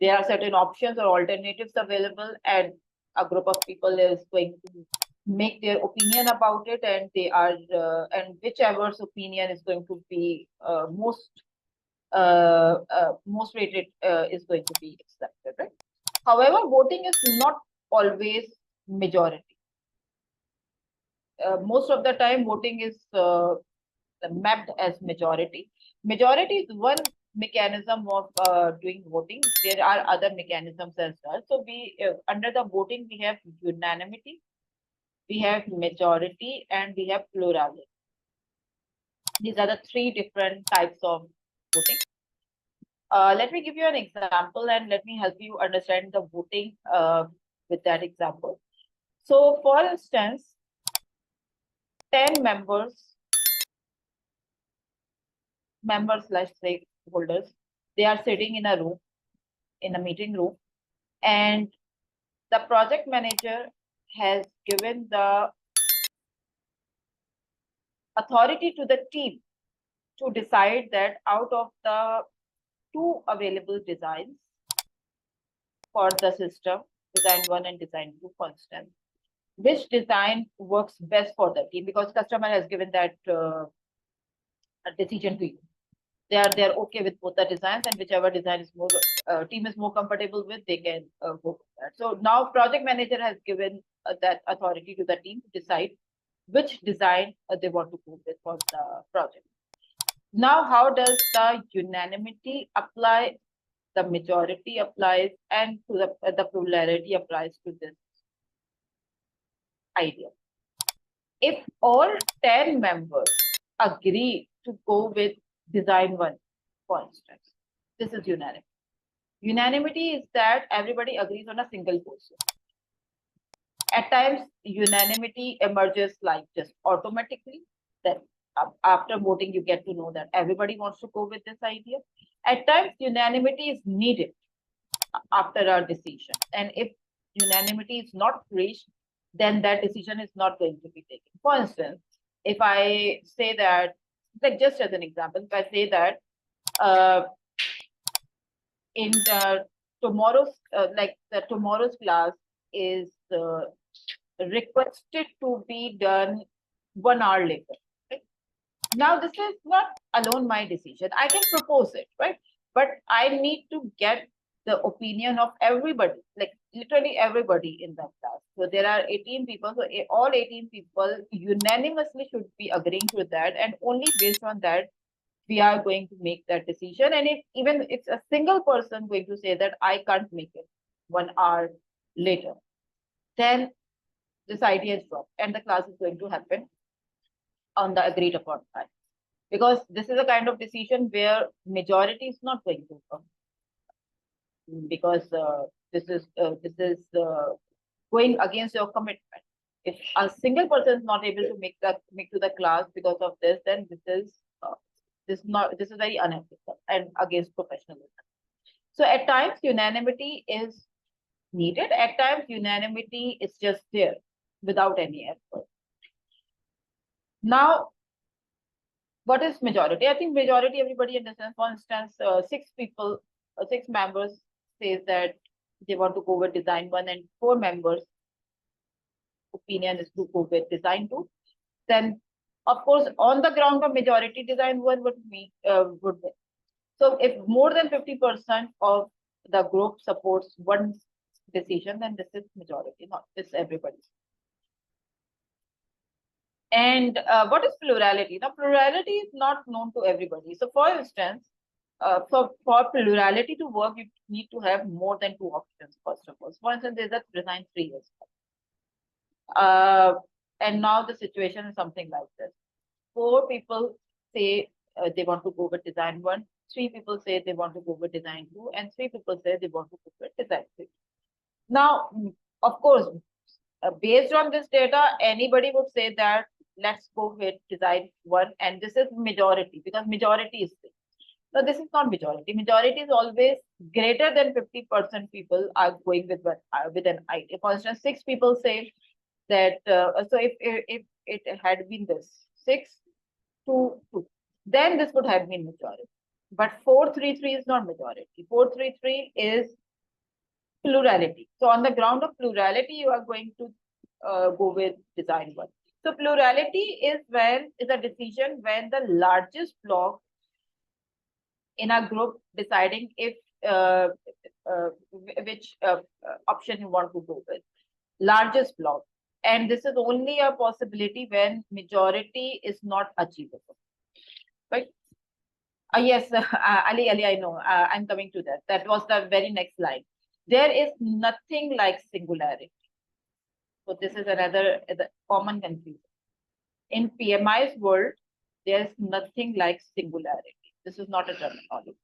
there are certain options or alternatives available, and a group of people is going to make their opinion about it, and they are and whichever's opinion is going to be most rated is going to be accepted, right? However, voting is not always majority. Most of the time, voting is mapped as majority. Majority is one mechanism of doing voting. There are other mechanisms as well. So we under the voting we have unanimity, we have majority, and we have plurality. These are the three different types of voting. Let me give you an example and let me help you understand the voting with that example. So for instance, 10 members slash stakeholders, they are sitting in a room, in a meeting room, and the project manager has given the authority to the team to decide that out of the 2 available designs for the system, design 1 and design 2, for instance, which design works best for the team, because customer has given that decision to you. They're okay with both the designs, and whichever design is more team is more comfortable with, they can go with that. So now project manager has given that authority to the team to decide which design they want to go with for the project. Now, how does the unanimity apply? The majority applies, and to the plurality applies to this idea. If all 10 members agree to go with design 1, for instance, this is unanimity. Unanimity is that everybody agrees on a single person. At times, unanimity emerges like just automatically. Then after voting, you get to know that everybody wants to go with this idea. At times, unanimity is needed after a decision. And if unanimity is not reached, then that decision is not going to be taken. For instance, if I say that, like just as an example, if I say that in the tomorrow's class is requested to be done 1 hour later. Right? Now, this is not alone my decision. I can propose it, right? But I need to get the opinion of everybody, like literally everybody in that class. So there are 18 people. So all 18 people unanimously should be agreeing to that, and only based on that we are going to make that decision. And if even it's a single person going to say that I can't make it 1 hour later, then this idea is dropped and the class is going to happen on the agreed upon time. Because this is a kind of decision where majority is not going to come. Because this is going against your commitment. If a single person is not able to make to the class because of this, then this is very unethical and against professionalism. So at times unanimity is needed. At times unanimity is just there without any effort. Now, what is majority? I think majority everybody understands. For instance, 6 members says that they want to go with design 1, and 4 members opinion is to go with design 2. Then, of course, on the ground of majority, design 1 would win. So if more than 50% of the group supports one decision, then this is majority, not this everybody. And what is plurality? Now, plurality is not known to everybody. So for instance, for plurality to work, you need to have more than 2 options, first of all. For instance, there's a design 3 as well. And now the situation is something like this. 4 people say they want to go with design 1, 3 people say they want to go with design 2, and 3 people say they want to go with design 3. Now, of course, based on this data, anybody would say that let's go with design 1, and this is majority because majority is 6. No, this is not majority. Majority is always greater than 50% people are going with an idea. For instance, 6 people say that. So if it had been this 6 to 2, then this would have been majority. But 433 is not majority. 433 is plurality. So on the ground of plurality, you are going to go with design one. So plurality is a decision when the largest block in a group deciding if which option you want to go with. Largest block. And this is only a possibility when majority is not achievable. Right? Yes, Ali, I know. I'm coming to that. That was the very next line. There is nothing like singularity. So this is another common confusion. In PMI's world, there's nothing like singularity. This is not a terminology.